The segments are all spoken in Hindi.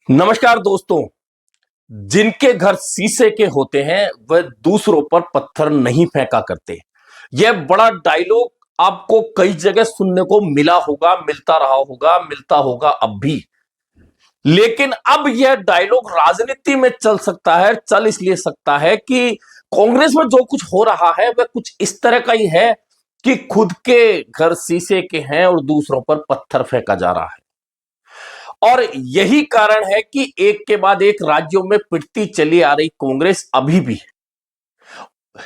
नमस्कार दोस्तों। जिनके घर शीशे के होते हैं वह दूसरों पर पत्थर नहीं फेंका करते। यह बड़ा डायलॉग आपको कई जगह सुनने को मिला होगा, मिलता रहा होगा, मिलता होगा अब भी। लेकिन अब यह डायलॉग राजनीति में चल सकता है, चल इसलिए सकता है कि कांग्रेस में जो कुछ हो रहा है वह कुछ इस तरह का ही है कि खुद के घर शीशे के हैं और दूसरों पर पत्थर फेंका जा रहा है। और यही कारण है कि एक के बाद एक राज्यों में पिटती चली आ रही कांग्रेस अभी भी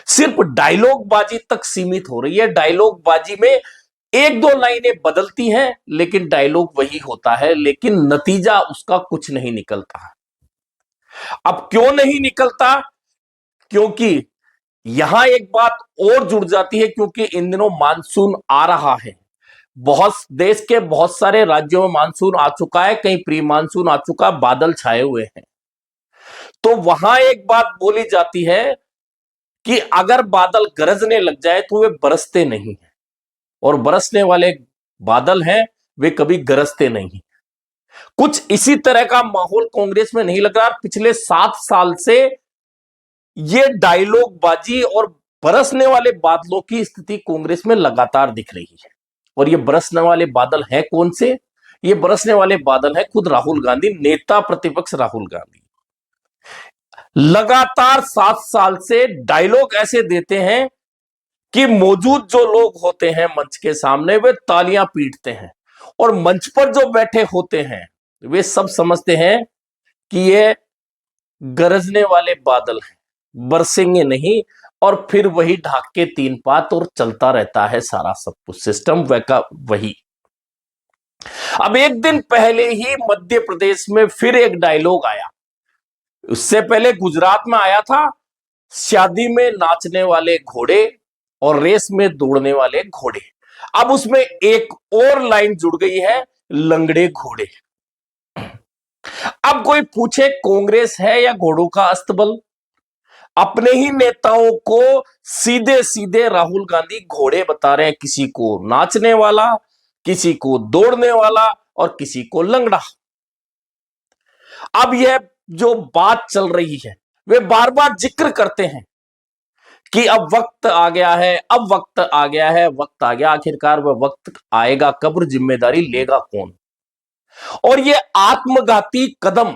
सिर्फ डायलॉग बाजी तक सीमित हो रही है। डायलॉग बाजी में एक दो लाइनें बदलती हैं, लेकिन डायलॉग वही होता है, लेकिन नतीजा उसका कुछ नहीं निकलता। अब क्यों नहीं निकलता? क्योंकि यहां एक बात और जुड़ जाती है, क्योंकि इन दिनों मानसून आ रहा है। बहुत देश के बहुत सारे राज्यों में मानसून आ चुका है, कहीं प्री मानसून आ चुका, बादल छाए हुए हैं। तो वहां एक बात बोली जाती है कि अगर बादल गरजने लग जाए तो वे बरसते नहीं हैं, और बरसने वाले बादल हैं वे कभी गरजते नहीं। कुछ इसी तरह का माहौल कांग्रेस में नहीं लग रहा। पिछले 7 साल से ये डायलॉग बाजी और बरसने वाले बादलों की स्थिति कांग्रेस में लगातार दिख रही है। और ये बरसने वाले बादल हैं कौन से? ये बरसने वाले बादल हैं खुद राहुल गांधी, नेता प्रतिपक्ष राहुल गांधी। लगातार 7 साल से डायलॉग ऐसे देते हैं कि मौजूद जो लोग होते हैं मंच के सामने वे तालियां पीटते हैं, और मंच पर जो बैठे होते हैं वे सब समझते हैं कि ये गरजने वाले बादल हैं, बरसेंगे नहीं। और फिर वही ढाक के 3 पात और चलता रहता है सारा सब कुछ सिस्टम वही। अब एक दिन पहले ही मध्य प्रदेश में फिर एक डायलॉग आया। उससे पहले गुजरात में आया था, शादी में नाचने वाले घोड़े और रेस में दौड़ने वाले घोड़े। अब उसमें एक और लाइन जुड़ गई है, लंगड़े घोड़े। अब कोई पूछे कांग्रेस है या घोड़ों का अस्तबल? अपने ही नेताओं को सीधे सीधे राहुल गांधी घोड़े बता रहे हैं, किसी को नाचने वाला, किसी को दौड़ने वाला और किसी को लंगड़ा। अब यह जो बात चल रही है वे बार बार जिक्र करते हैं कि अब वक्त आ गया है, अब वक्त आ गया है, वक्त आ गया। आखिरकार वह वक्त आएगा कब और जिम्मेदारी लेगा कौन? और यह आत्मघाती कदम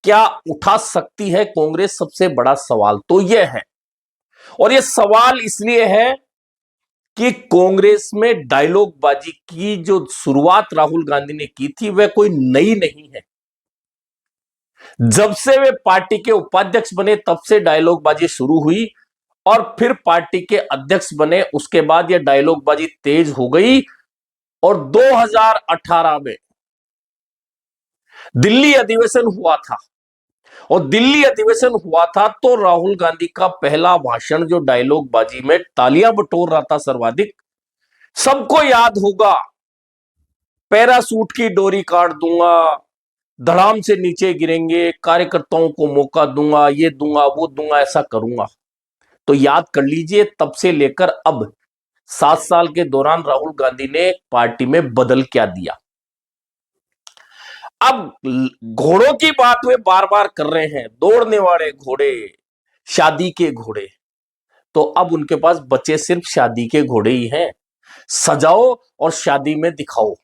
क्या उठा सकती है कांग्रेस? सबसे बड़ा सवाल तो यह है। और यह सवाल इसलिए है कि कांग्रेस में डायलॉग बाजी की जो शुरुआत राहुल गांधी ने की थी वह कोई नई नहीं है। जब से वे पार्टी के उपाध्यक्ष बने तब से डायलॉग बाजी शुरू हुई, और फिर पार्टी के अध्यक्ष बने उसके बाद यह डायलॉग बाजी तेज हो गई। और 2018 में दिल्ली अधिवेशन हुआ था, और दिल्ली अधिवेशन हुआ था तो राहुल गांधी का पहला भाषण जो डायलॉग बाजी में तालियां बटोर रहा था सर्वाधिक, सबको याद होगा, पैरासूट की डोरी काट दूंगा, धड़ाम से नीचे गिरेंगे, कार्यकर्ताओं को मौका दूंगा, ये दूंगा, वो दूंगा, ऐसा करूंगा। तो याद कर लीजिए, तब से लेकर अब 7 साल के दौरान राहुल गांधी ने पार्टी में बदल क्या दिया। अब घोड़ों की बात वे बार बार कर रहे हैं, दौड़ने वाले घोड़े, शादी के घोड़े। तो अब उनके पास बचे सिर्फ शादी के घोड़े ही हैं। सजाओ और शादी में दिखाओ।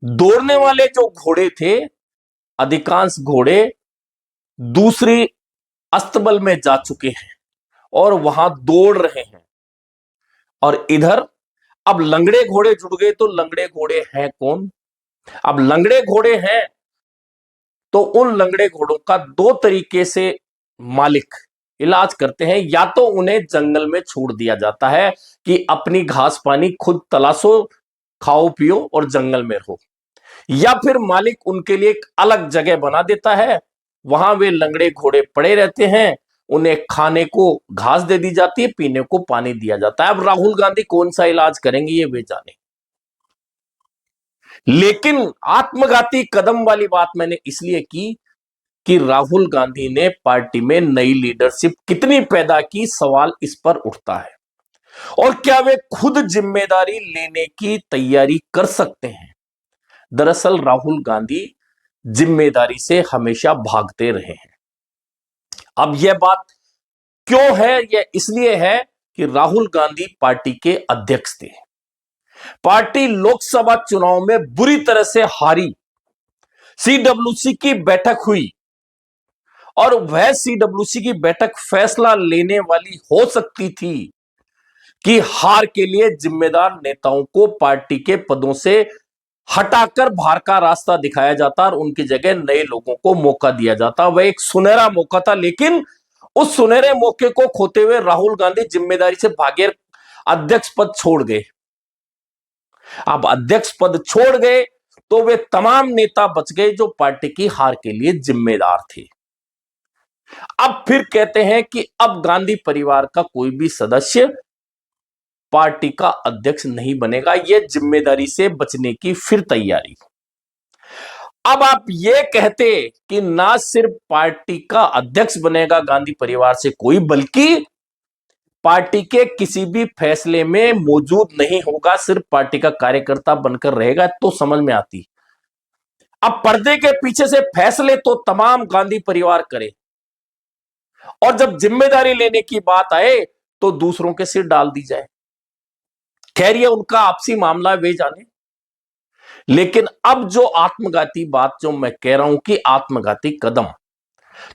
दौड़ने वाले जो घोड़े थे, अधिकांश घोड़े दूसरी अस्तबल में जा चुके हैं और वहां दौड़ रहे हैं। और इधर अब लंगड़े घोड़े जुड़ गए। तो लंगड़े घोड़े हैं कौन? अब लंगड़े घोड़े हैं तो उन लंगड़े घोड़ों का दो तरीके से मालिक इलाज करते हैं। या तो उन्हें जंगल में छोड़ दिया जाता है कि अपनी घास पानी खुद तलाशो, खाओ पियो और जंगल में रहो, या फिर मालिक उनके लिए एक अलग जगह बना देता है, वहां वे लंगड़े घोड़े पड़े रहते हैं, उन्हें खाने को घास दे दी जाती है, पीने को पानी दिया जाता है। अब राहुल गांधी कौन सा इलाज करेंगे ये वे जाने। लेकिन आत्मघाती कदम वाली बात मैंने इसलिए की कि राहुल गांधी ने पार्टी में नई लीडरशिप कितनी पैदा की, सवाल इस पर उठता है। और क्या वे खुद जिम्मेदारी लेने की तैयारी कर सकते हैं? दरअसल राहुल गांधी जिम्मेदारी से हमेशा भागते रहे हैं। अब यह बात क्यों है? यह इसलिए है कि राहुल गांधी पार्टी के अध्यक्ष थे। पार्टी लोकसभा चुनाव में बुरी तरह से हारी, सीडब्ल्यूसी की बैठक हुई और वह सीडब्ल्यूसी की बैठक फैसला लेने वाली हो सकती थी कि हार के लिए जिम्मेदार नेताओं को पार्टी के पदों से हटाकर बाहर का रास्ता दिखाया जाता और उनकी जगह नए लोगों को मौका दिया जाता। वह एक सुनहरा मौका था, लेकिन उस सुनहरे मौके को खोते हुए राहुल गांधी जिम्मेदारी से भागे, अध्यक्ष पद छोड़ गए। अब अध्यक्ष पद छोड़ गए तो वे तमाम नेता बच गए जो पार्टी की हार के लिए जिम्मेदार थे। अब फिर कहते हैं कि अब गांधी परिवार का कोई भी सदस्य पार्टी का अध्यक्ष नहीं बनेगा, यह जिम्मेदारी से बचने की फिर तैयारी। अब आप यह कहते कि ना सिर्फ पार्टी का अध्यक्ष बनेगा गांधी परिवार से कोई, बल्कि पार्टी के किसी भी फैसले में मौजूद नहीं होगा, सिर्फ पार्टी का कार्यकर्ता बनकर रहेगा, तो समझ में आती। अब पर्दे के पीछे से फैसले तो तमाम गांधी परिवार करे और जब जिम्मेदारी लेने की बात आए तो दूसरों के सिर डाल दी जाए। खैर, ये उनका आपसी मामला वे जाने। लेकिन अब जो आत्मघाती बात जो मैं कह रहा हूं कि आत्मघाती कदम,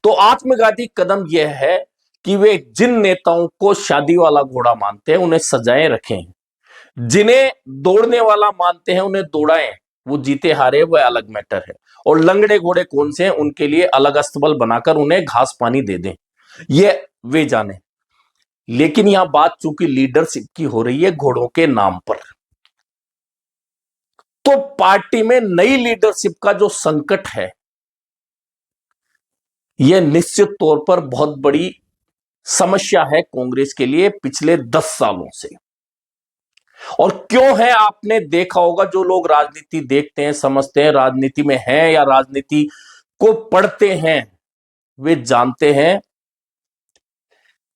तो आत्मघाती कदम यह है कि वे जिन नेताओं को शादी वाला घोड़ा मानते हैं उन्हें सजाए रखें, जिन्हें दौड़ने वाला मानते हैं उन्हें दौड़ाएं, वो जीते हारे वह अलग मैटर है। और लंगड़े घोड़े कौन से हैं उनके लिए अलग अस्तबल बनाकर उन्हें घास पानी दे दें, ये वे जाने। लेकिन यहां बात चूंकि लीडरशिप की हो रही है घोड़ों के नाम पर, तो पार्टी में नई लीडरशिप का जो संकट है यह निश्चित तौर पर बहुत बड़ी समस्या है कांग्रेस के लिए पिछले 10 सालों से। और क्यों है? आपने देखा होगा, जो लोग राजनीति देखते हैं, समझते हैं, राजनीति में हैं या राजनीति को पढ़ते हैं, वे जानते हैं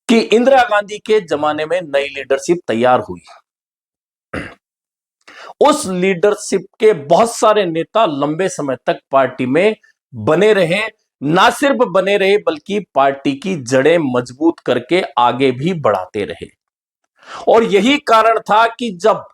कि इंदिरा गांधी के जमाने में नई लीडरशिप तैयार हुई। उस लीडरशिप के बहुत सारे नेता लंबे समय तक पार्टी में बने रहे, ना सिर्फ बने रहे बल्कि पार्टी की जड़ें मजबूत करके आगे भी बढ़ाते रहे। और यही कारण था कि जब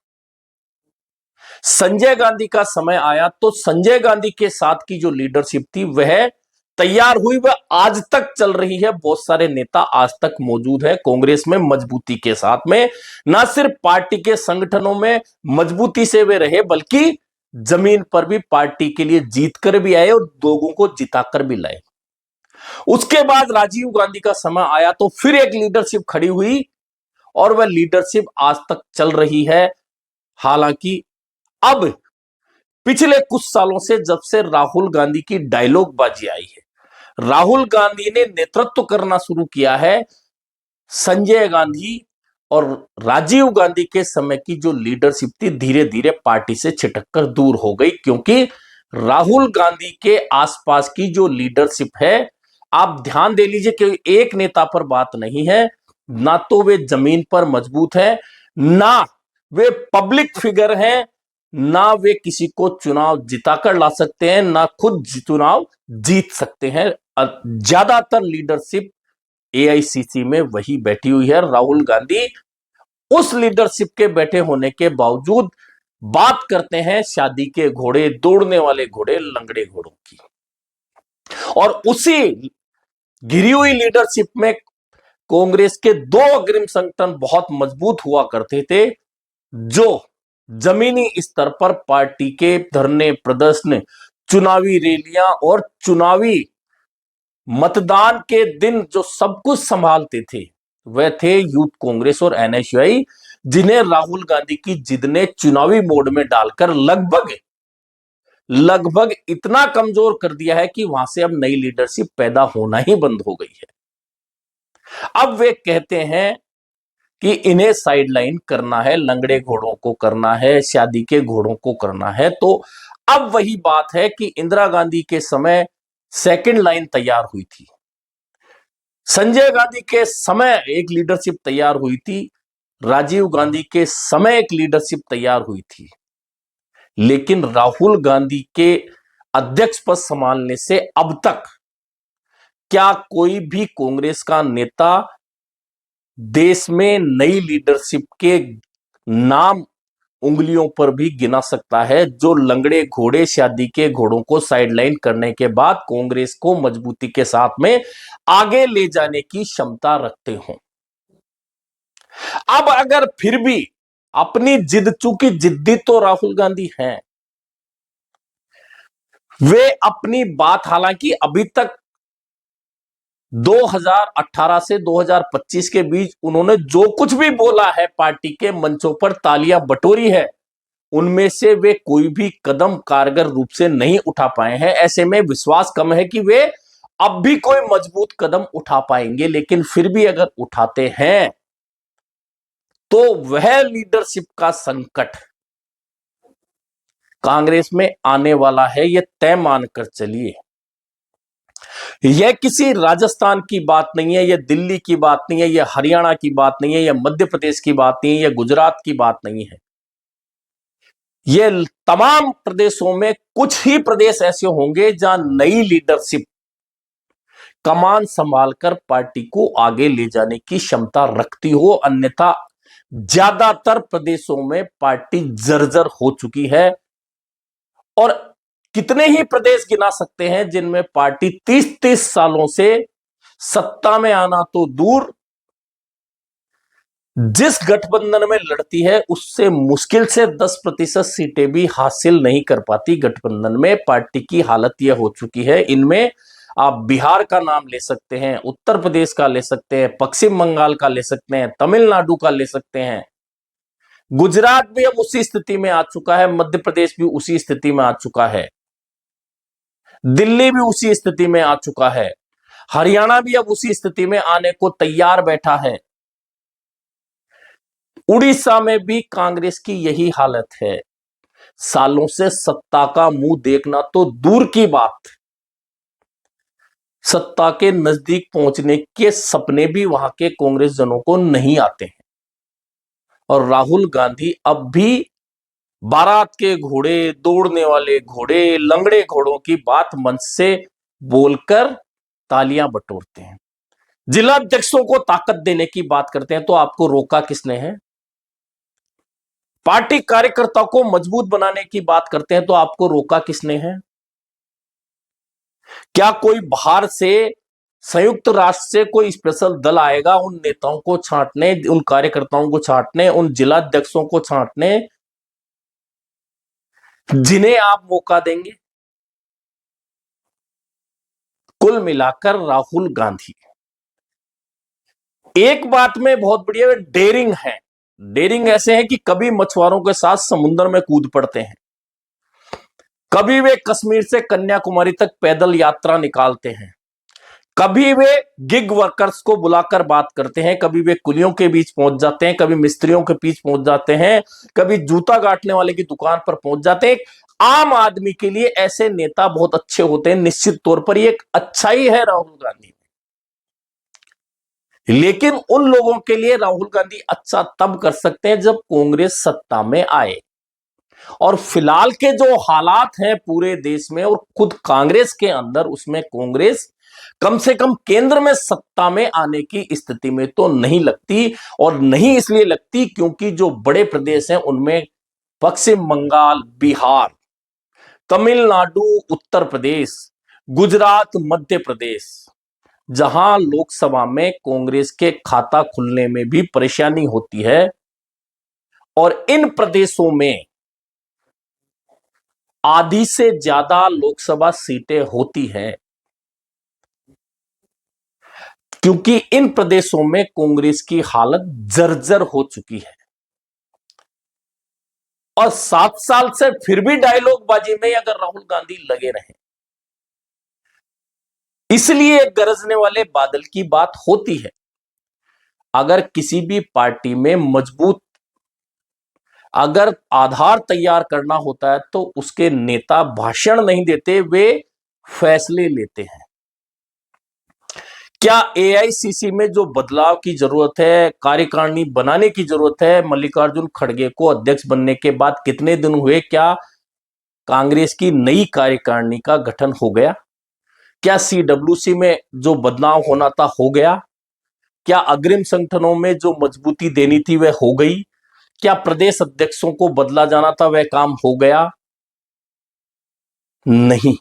संजय गांधी का समय आया तो संजय गांधी के साथ की जो लीडरशिप थी वह तैयार हुई, वह आज तक चल रही है। बहुत सारे नेता आज तक मौजूद है कांग्रेस में मजबूती के साथ में, ना सिर्फ पार्टी के संगठनों में मजबूती से वे रहे बल्कि जमीन पर भी पार्टी के लिए जीत कर भी आए और लोगों को जिताकर भी लाए। उसके बाद राजीव गांधी का समय आया तो फिर एक लीडरशिप खड़ी हुई और वह लीडरशिप आज तक चल रही है। हालांकि अब पिछले कुछ सालों से जब से राहुल गांधी की डायलॉग बाजी आई है, राहुल गांधी ने नेतृत्व करना शुरू किया है, संजय गांधी और राजीव गांधी के समय की जो लीडरशिप थी धीरे धीरे पार्टी से छिटककर दूर हो गई, क्योंकि राहुल गांधी के आसपास की जो लीडरशिप है, आप ध्यान दे लीजिए कि एक नेता पर बात नहीं है, ना तो वे जमीन पर मजबूत है, ना वे पब्लिक फिगर हैं, ना वे किसी को चुनाव जिताकर ला सकते हैं, ना खुद चुनाव जीत सकते हैं। ज्यादातर लीडरशिप एआईसीसी में वही बैठी हुई है। राहुल गांधी उस लीडरशिप के बैठे होने के बावजूद बात करते हैं शादी के घोड़े, दौड़ने वाले घोड़े, लंगड़े घोड़ों की। और उसी गिरी हुई लीडरशिप में कांग्रेस के 2 अग्रिम संगठन बहुत मजबूत हुआ करते थे, जो जमीनी स्तर पर पार्टी के धरने, प्रदर्शन, चुनावी रैलियां और चुनावी मतदान के दिन जो सब कुछ संभालते थे वह थे यूथ कांग्रेस और एनएसयूआई, जिन्हें राहुल गांधी की जिद ने चुनावी मोड में डालकर लगभग इतना कमजोर कर दिया है कि वहां से अब नई लीडरशिप पैदा होना ही बंद हो गई है। अब वे कहते हैं कि इन्हें साइडलाइन करना है, लंगड़े घोड़ों को करना है, शादी के घोड़ों को करना है। तो अब वही बात है कि इंदिरा गांधी के समय सेकंड लाइन तैयार हुई थी, संजय गांधी के समय एक लीडरशिप तैयार हुई थी, राजीव गांधी के समय एक लीडरशिप तैयार हुई थी, लेकिन राहुल गांधी के अध्यक्ष पद संभालने से अब तक क्या कोई भी कांग्रेस का नेता देश में नई लीडरशिप के नाम उंगलियों पर भी गिना सकता है, जो लंगड़े घोड़े शादी के घोड़ों को साइडलाइन करने के बाद कांग्रेस को मजबूती के साथ में आगे ले जाने की क्षमता रखते हों? अब अगर फिर भी अपनी जिद, चूंकि जिद्दी तो राहुल गांधी हैं, वे अपनी बात हालांकि अभी तक 2018 से 2025 के बीच उन्होंने जो कुछ भी बोला है पार्टी के मंचों पर तालियां बटोरी है, उनमें से वे कोई भी कदम कारगर रूप से नहीं उठा पाए हैं। ऐसे में विश्वास कम है कि वे अब भी कोई मजबूत कदम उठा पाएंगे, लेकिन फिर भी अगर उठाते हैं तो वह लीडरशिप का संकट कांग्रेस में आने वाला है, यह तय मानकर चलिए। यह किसी राजस्थान की बात नहीं है, यह दिल्ली की बात नहीं है, यह हरियाणा की बात नहीं है, यह मध्य प्रदेश की बात नहीं है, यह गुजरात की बात नहीं है। यह तमाम प्रदेशों में कुछ ही प्रदेश ऐसे होंगे जहां नई लीडरशिप कमान संभालकर पार्टी को आगे ले जाने की क्षमता रखती हो, अन्यथा ज्यादातर प्रदेशों में पार्टी जर्जर हो चुकी है। और कितने ही प्रदेश गिना सकते हैं जिनमें पार्टी 30-30 सालों से सत्ता में आना तो दूर, जिस गठबंधन में लड़ती है उससे मुश्किल से 10% सीटें भी हासिल नहीं कर पाती। गठबंधन में पार्टी की हालत यह हो चुकी है। इनमें आप बिहार का नाम ले सकते हैं, उत्तर प्रदेश का ले सकते हैं, पश्चिम बंगाल का ले सकते हैं, तमिलनाडु का ले सकते हैं, गुजरात भी अब उसी स्थिति में आ चुका है, मध्य प्रदेश भी उसी स्थिति में आ चुका है, दिल्ली भी उसी स्थिति में आ चुका है, हरियाणा भी अब उसी स्थिति में आने को तैयार बैठा है, उड़ीसा में भी कांग्रेस की यही हालत है। सालों से सत्ता का मुंह देखना तो दूर की बात, सत्ता के नजदीक पहुंचने के सपने भी वहां के कांग्रेस जनों को नहीं आते हैं। और राहुल गांधी अब भी बारात के घोड़े, दौड़ने वाले घोड़े, लंगड़े घोड़ों की बात मंच से बोलकर तालियां बटोरते हैं। जिला अध्यक्षों को ताकत देने की बात करते हैं, तो आपको रोका किसने है? पार्टी कार्यकर्ता को मजबूत बनाने की बात करते हैं, तो आपको रोका किसने है? क्या कोई बाहर से, संयुक्त राष्ट्र से कोई स्पेशल दल आएगा उन नेताओं को छांटने, उन कार्यकर्ताओं को छांटने, उन जिला अध्यक्षों को छांटने, जिन्हें आप मौका देंगे? कुल मिलाकर राहुल गांधी एक बात में बहुत बढ़िया डेयरिंग है। डेयरिंग ऐसे है कि कभी मछुआरों के साथ समुद्र में कूद पड़ते हैं, कभी वे कश्मीर से कन्याकुमारी तक पैदल यात्रा निकालते हैं, कभी वे गिग वर्कर्स को बुलाकर बात करते हैं, कभी वे कुलियों के बीच पहुंच जाते हैं, कभी मिस्त्रियों के बीच पहुंच जाते हैं, कभी जूता गांठने वाले की दुकान पर पहुंच जाते हैं। आम आदमी के लिए ऐसे नेता बहुत अच्छे होते हैं, निश्चित तौर पर ये एक अच्छाई है राहुल गांधी। लेकिन उन लोगों के लिए राहुल गांधी अच्छा तब कर सकते हैं जब कांग्रेस सत्ता में आए। और फिलहाल के जो हालात हैं पूरे देश में और खुद कांग्रेस के अंदर, उसमें कांग्रेस कम से कम केंद्र में सत्ता में आने की स्थिति में तो नहीं लगती। और नहीं इसलिए लगती क्योंकि जो बड़े प्रदेश हैं उनमें पश्चिम बंगाल, बिहार, तमिलनाडु, उत्तर प्रदेश, गुजरात, मध्य प्रदेश, जहां लोकसभा में कांग्रेस के खाता खुलने में भी परेशानी होती है, और इन प्रदेशों में आधी से ज्यादा लोकसभा सीटें होती हैं, क्योंकि इन प्रदेशों में कांग्रेस की हालत जर्जर हो चुकी है। और 7 साल से फिर भी डायलॉगबाजी में अगर राहुल गांधी लगे रहे, इसलिए गरजने वाले बादल की बात होती है। अगर किसी भी पार्टी में मजबूत अगर आधार तैयार करना होता है तो उसके नेता भाषण नहीं देते, वे फैसले लेते हैं। क्या एआईसीसी में जो बदलाव की जरूरत है, कार्यकारिणी बनाने की जरूरत है, मल्लिकार्जुन खड़गे को अध्यक्ष बनने के बाद कितने दिन हुए, क्या कांग्रेस की नई कार्यकारिणी का गठन हो गया? क्या सीडब्ल्यूसी में जो बदलाव होना था हो गया? क्या अग्रिम संगठनों में जो मजबूती देनी थी वह हो गई? क्या प्रदेश अध्यक्षों को बदला जाना था वह काम हो गया? नहीं।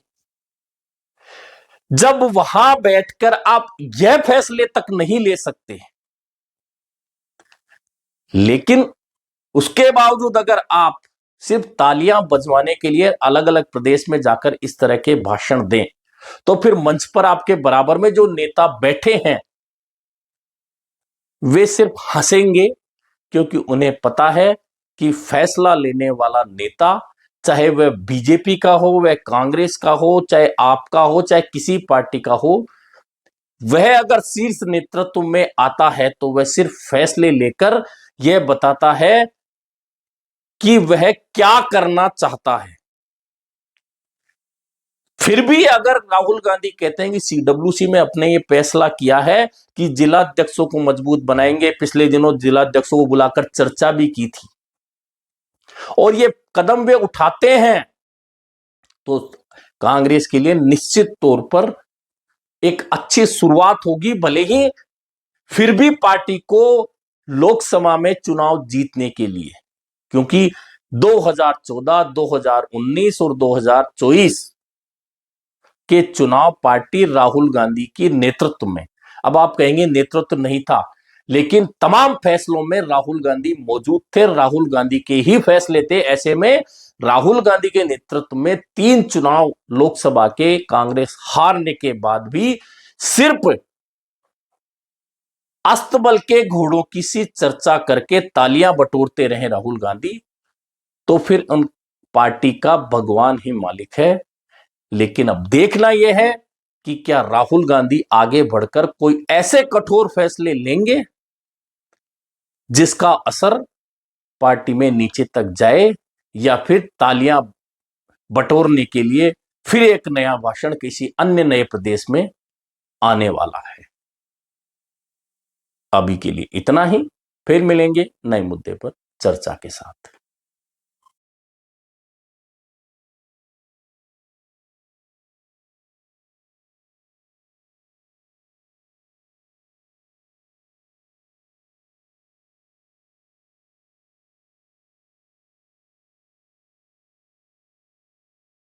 जब वहां बैठकर आप यह फैसले तक नहीं ले सकते, लेकिन उसके बावजूद अगर आप सिर्फ तालियां बजवाने के लिए अलग अलग प्रदेश में जाकर इस तरह के भाषण दें, तो फिर मंच पर आपके बराबर में जो नेता बैठे हैं वे सिर्फ हंसेंगे, क्योंकि उन्हें पता है कि फैसला लेने वाला नेता, चाहे वह बीजेपी का हो, वह कांग्रेस का हो, चाहे आपका हो, चाहे किसी पार्टी का हो, वह अगर शीर्ष नेतृत्व में आता है तो वह सिर्फ फैसले लेकर यह बताता है कि वह क्या करना चाहता है। फिर भी अगर राहुल गांधी कहते हैं कि सीडब्ल्यूसी में अपने ये फैसला किया है कि जिला अध्यक्षों को मजबूत बनाएंगे, पिछले दिनों जिला अध्यक्षों को बुलाकर चर्चा भी की थी, और ये कदम वे उठाते हैं, तो कांग्रेस के लिए निश्चित तौर पर एक अच्छी शुरुआत होगी। भले ही फिर भी पार्टी को लोकसभा में चुनाव जीतने के लिए, क्योंकि 2014, 2019 और 2024 के चुनाव पार्टी राहुल गांधी की नेतृत्व में, अब आप कहेंगे नेतृत्व नहीं था, लेकिन तमाम फैसलों में राहुल गांधी मौजूद थे, राहुल गांधी के ही फैसले थे। ऐसे में राहुल गांधी के नेतृत्व में 3 चुनाव लोकसभा के कांग्रेस हारने के बाद भी सिर्फ अस्तबल के घोड़ों की सी चर्चा करके तालियां बटोरते रहे राहुल गांधी, तो फिर उन पार्टी का भगवान ही मालिक है। लेकिन अब देखना यह है कि क्या राहुल गांधी आगे बढ़कर कोई ऐसे कठोर फैसले लेंगे जिसका असर पार्टी में नीचे तक जाए, या फिर तालियां बटोरने के लिए फिर एक नया भाषण किसी अन्य नए प्रदेश में आने वाला है। अभी के लिए इतना ही, फिर मिलेंगे नए मुद्दे पर चर्चा के साथ।